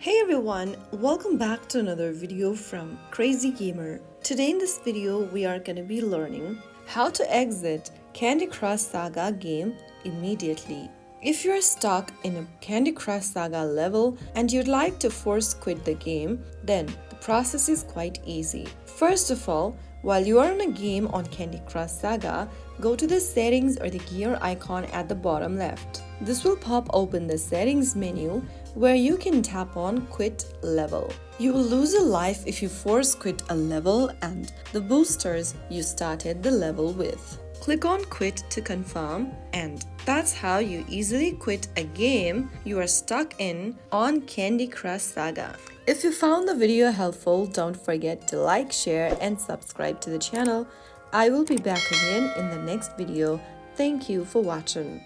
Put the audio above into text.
Hey everyone, welcome back to another video from Crazy Gamer. Today in this video we are going to be learning how to exit Candy Crush Saga game immediately. If you're stuck in a Candy Crush Saga level and you'd like to force quit the game, then the process is quite easy. First of all, while you are on a game on Candy Crush Saga, go to the settings or the gear icon at the bottom left. This will pop open the settings menu where you can tap on quit level. You will lose a life if you force quit a level and the boosters you started the level with. Click on quit to confirm, and that's how you easily quit a game you are stuck in on Candy Crush Saga. If you found the video helpful, don't forget to like, share and subscribe to the channel. I will be back again in the next video. Thank you for watching.